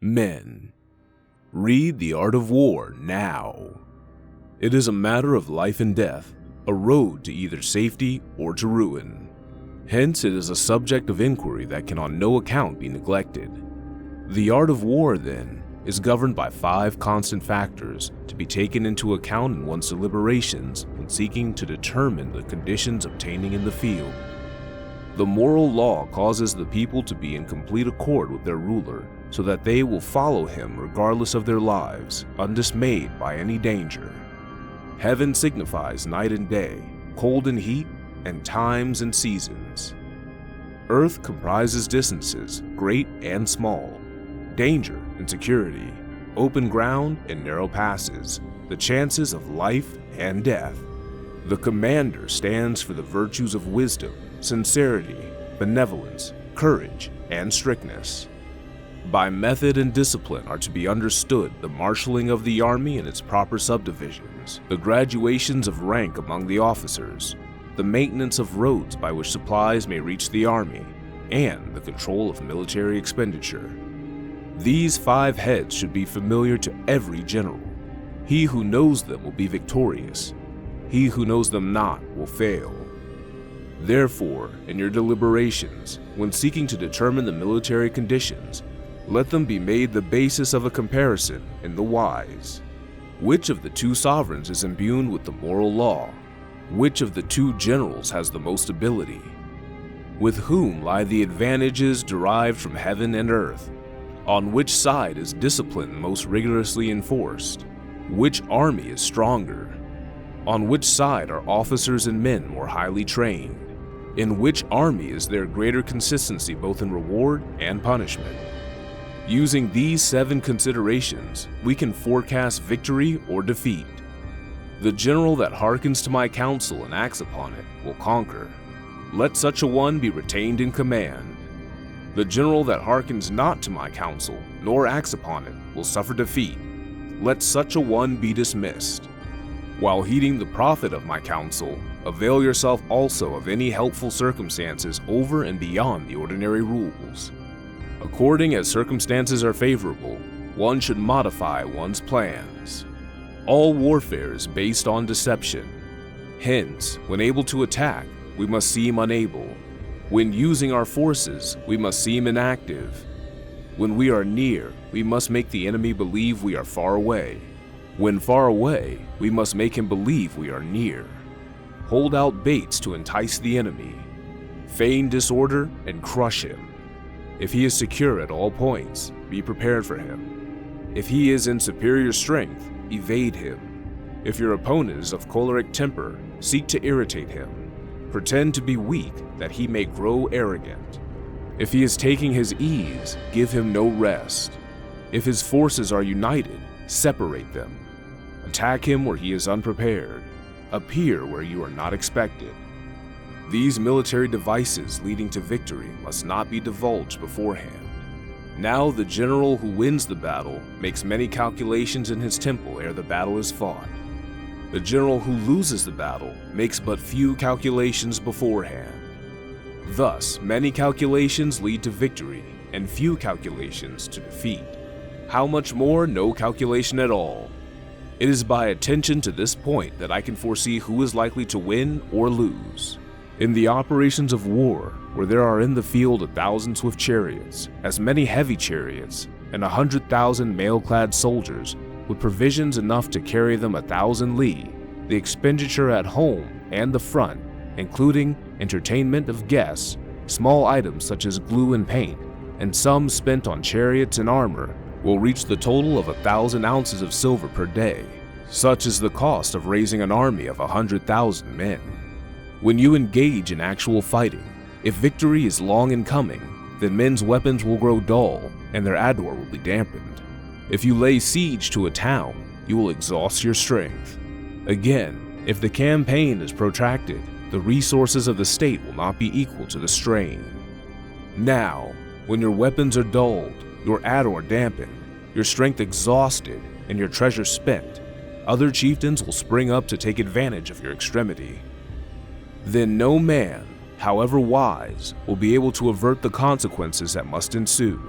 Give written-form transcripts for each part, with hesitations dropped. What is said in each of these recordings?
Men, read The Art of War now. It is a matter of life and death, a road to either safety or to ruin. Hence, it is a subject of inquiry that can on no account be neglected. The art of war, then, is governed by 5 constant factors to be taken into account in one's deliberations when seeking to determine the conditions obtaining in the field. The moral law causes the people to be in complete accord with their ruler, so that they will follow him regardless of their lives, undismayed by any danger. Heaven signifies night and day, cold and heat, and times and seasons. Earth comprises distances, great and small, danger and security, open ground and narrow passes, the chances of life and death. The commander stands for the virtues of wisdom, sincerity, benevolence, courage, and strictness. By method and discipline are to be understood the marshaling of the army in its proper subdivisions, the graduations of rank among the officers, the maintenance of roads by which supplies may reach the army, and the control of military expenditure. These 5 heads should be familiar to every general. He who knows them will be victorious. He who knows them not will fail. Therefore, in your deliberations, when seeking to determine the military conditions, let them be made the basis of a comparison in the wise. Which of the 2 sovereigns is imbued with the moral law? Which of the 2 generals has the most ability? With whom lie the advantages derived from heaven and earth? On which side is discipline most rigorously enforced? Which army is stronger? On which side are officers and men more highly trained? In which army is there greater consistency both in reward and punishment? Using these 7 considerations, we can forecast victory or defeat. The general that hearkens to my counsel and acts upon it will conquer. Let such a one be retained in command. The general that hearkens not to my counsel, nor acts upon it, will suffer defeat. Let such a one be dismissed. While heeding the profit of my counsel, avail yourself also of any helpful circumstances over and beyond the ordinary rules. According as circumstances are favorable, one should modify one's plans. All warfare is based on deception. Hence, when able to attack, we must seem unable. When using our forces, we must seem inactive. When we are near, we must make the enemy believe we are far away. When far away, we must make him believe we are near. Hold out baits to entice the enemy. Feign disorder and crush him. If he is secure at all points, be prepared for him. If he is in superior strength, evade him. If your opponent is of choleric temper, seek to irritate him. Pretend to be weak that he may grow arrogant. If he is taking his ease, give him no rest. If his forces are united, separate them. Attack him where he is unprepared. Appear where you are not expected. These military devices leading to victory must not be divulged beforehand. Now the general who wins the battle makes many calculations in his temple ere the battle is fought. The general who loses the battle makes but few calculations beforehand. Thus, many calculations lead to victory, and few calculations to defeat. How much more no calculation at all? It is by attention to this point that I can foresee who is likely to win or lose. In the operations of war, where there are in the field 1,000 swift chariots, as many heavy chariots, and 100,000 mail-clad soldiers, with provisions enough to carry them 1,000 li, the expenditure at home and the front, including entertainment of guests, small items such as glue and paint, and some spent on chariots and armor, will reach the total of 1,000 ounces of silver per day. Such is the cost of raising an army of 100,000 men. When you engage in actual fighting, if victory is long in coming, then men's weapons will grow dull and their ardor will be dampened. If you lay siege to a town, you will exhaust your strength. Again, if the campaign is protracted, the resources of the state will not be equal to the strain. Now, when your weapons are dulled, your ardor dampened, your strength exhausted, and your treasure spent, other chieftains will spring up to take advantage of your extremity. Then no man, however wise, will be able to avert the consequences that must ensue.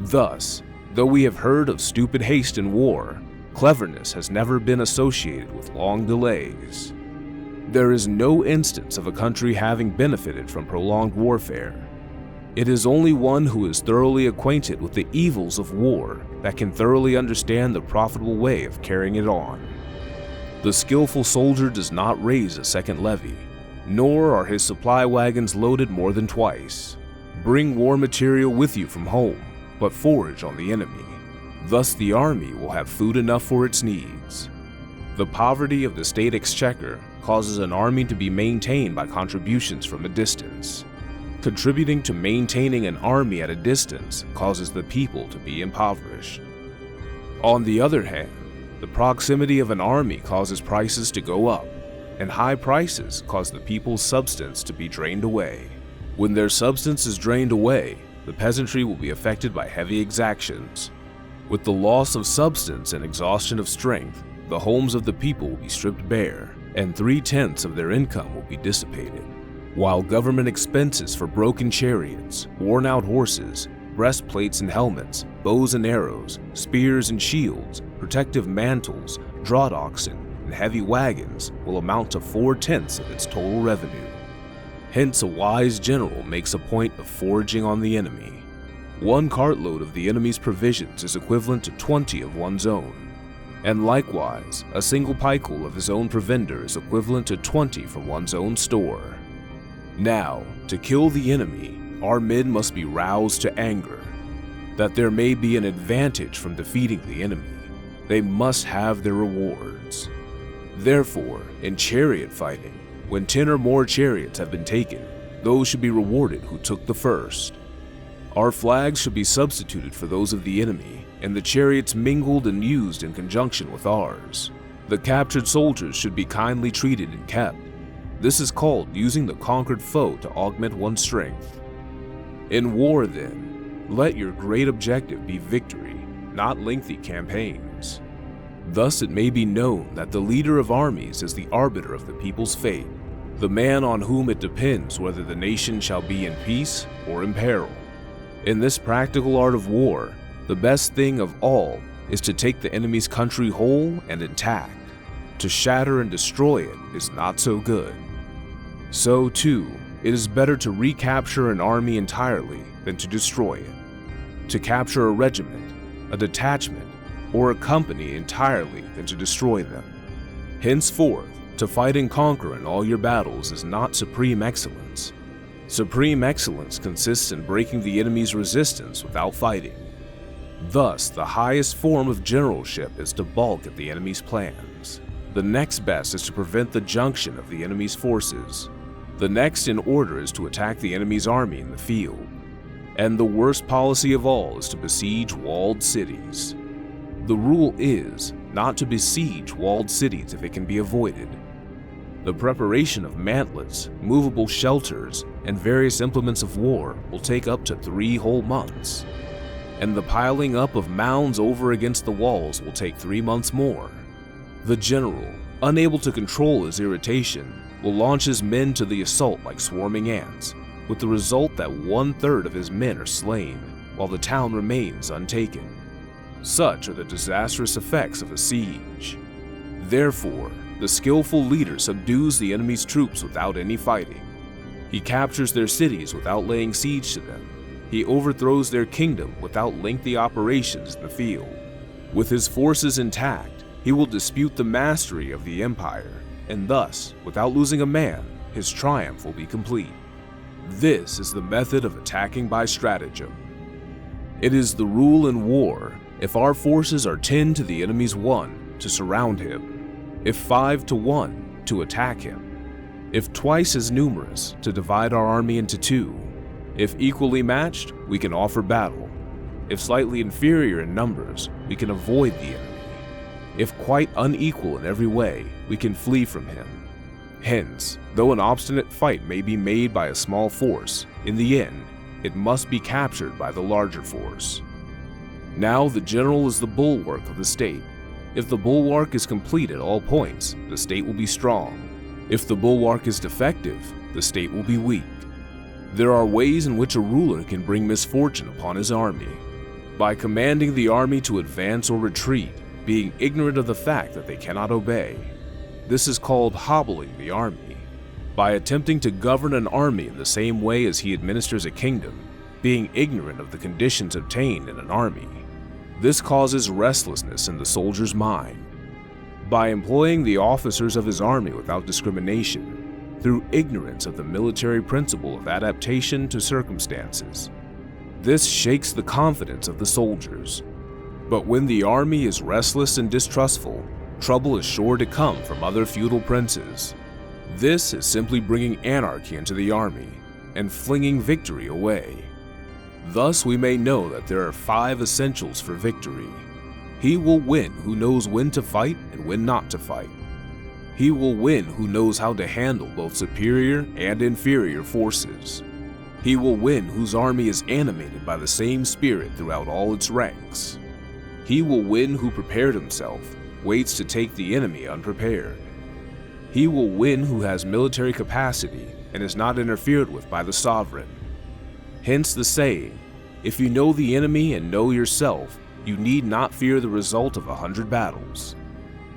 Thus, Though we have heard of stupid haste in war, cleverness has never been associated with long delays. There is no instance of a country having benefited from prolonged warfare. It is only one who is thoroughly acquainted with the evils of war that can thoroughly understand the profitable way of carrying it on. The skillful soldier does not raise a second levy, nor are his supply wagons loaded more than twice. Bring war material with you from home, but forage on the enemy. Thus the army will have food enough for its needs. The poverty of the state exchequer causes an army to be maintained by contributions from a distance. Contributing to maintaining an army at a distance causes the people to be impoverished. On the other hand, the proximity of an army causes prices to go up, and high prices cause the people's substance to be drained away. When their substance is drained away, the peasantry will be affected by heavy exactions. With the loss of substance and exhaustion of strength, the homes of the people will be stripped bare, and 3/10 of their income will be dissipated. While government expenses for broken chariots, worn-out horses, breastplates and helmets, bows and arrows, spears and shields, protective mantles, draught oxen, and heavy wagons will amount to 4/10 of its total revenue. Hence, a wise general makes a point of foraging on the enemy. 1 cartload of the enemy's provisions is equivalent to 20 of one's own, and likewise, a single picul of his own provender is equivalent to 20 from one's own store. Now, to kill the enemy, our men must be roused to anger. That there may be an advantage from defeating the enemy, they must have their rewards. Therefore, in chariot fighting, when 10 or more chariots have been taken, those should be rewarded who took the first. Our flags should be substituted for those of the enemy, and the chariots mingled and used in conjunction with ours. The captured soldiers should be kindly treated and kept. This is called using the conquered foe to augment one's strength. In war, then, let your great objective be victory, not lengthy campaigns. Thus it may be known that the leader of armies is the arbiter of the people's fate, the man on whom it depends whether the nation shall be in peace or in peril. In this practical art of war, the best thing of all is to take the enemy's country whole and intact. To shatter and destroy it is not so good. So, too, it is better to recapture an army entirely than to destroy it. To capture a regiment, a detachment, or a company entirely than to destroy them. Henceforth, to fight and conquer in all your battles is not supreme excellence. Supreme excellence consists in breaking the enemy's resistance without fighting. Thus, the highest form of generalship is to balk at the enemy's plans. The next best is to prevent the junction of the enemy's forces. The next in order is to attack the enemy's army in the field. And the worst policy of all is to besiege walled cities. The rule is not to besiege walled cities if it can be avoided. The preparation of mantlets, movable shelters, and various implements of war will take up to 3 whole months. And the piling up of mounds over against the walls will take 3 months more. The general, unable to control his irritation, will launch his men to the assault like swarming ants, with the result that 1/3 of his men are slain, while the town remains untaken. Such are the disastrous effects of a siege. Therefore, the skillful leader subdues the enemy's troops without any fighting. He captures their cities without laying siege to them. He overthrows their kingdom without lengthy operations in the field. With his forces intact, he will dispute the mastery of the empire, and thus, without losing a man, his triumph will be complete. This is the method of attacking by stratagem. It is the rule in war, if our forces are 10 to the enemy's 1, to surround him; if 5 to 1, to attack him; if twice as numerous, to divide our army into 2; if equally matched, we can offer battle; if slightly inferior in numbers, we can avoid the enemy; if quite unequal in every way, we can flee from him. Hence, though an obstinate fight may be made by a small force, in the end, it must be captured by the larger force. Now the general is the bulwark of the state. If the bulwark is complete at all points, the state will be strong. If the bulwark is defective, the state will be weak. There are ways in which a ruler can bring misfortune upon his army, by commanding the army to advance or retreat, being ignorant of the fact that they cannot obey. This is called hobbling the army. By attempting to govern an army in the same way as he administers a kingdom, being ignorant of the conditions obtained in an army. This causes restlessness in the soldier's mind. By employing the officers of his army without discrimination, through ignorance of the military principle of adaptation to circumstances. This shakes the confidence of the soldiers. But when the army is restless and distrustful, trouble is sure to come from other feudal princes. This is simply bringing anarchy into the army and flinging victory away. Thus we may know that there are 5 essentials for victory. He will win who knows when to fight and when not to fight. He will win who knows how to handle both superior and inferior forces. He will win whose army is animated by the same spirit throughout all its ranks. He will win who prepared himself, waits to take the enemy unprepared. He will win who has military capacity and is not interfered with by the sovereign. Hence the saying, if you know the enemy and know yourself, you need not fear the result of 100 battles.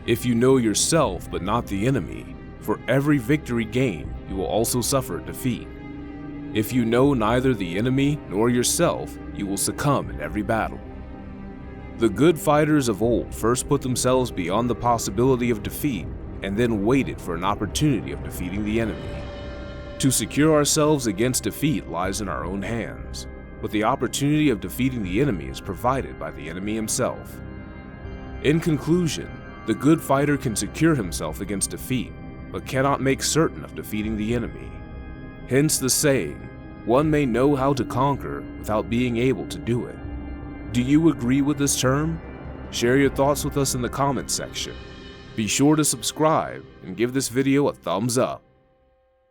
If you know yourself but not the enemy, for every victory gained, you will also suffer defeat. If you know neither the enemy nor yourself, you will succumb in every battle. The good fighters of old first put themselves beyond the possibility of defeat and then waited for an opportunity of defeating the enemy. To secure ourselves against defeat lies in our own hands, but the opportunity of defeating the enemy is provided by the enemy himself. In conclusion, the good fighter can secure himself against defeat, but cannot make certain of defeating the enemy. Hence the saying, one may know how to conquer without being able to do it. Do you agree with this term? Share your thoughts with us in the comments section. Be sure to subscribe and give this video a thumbs up.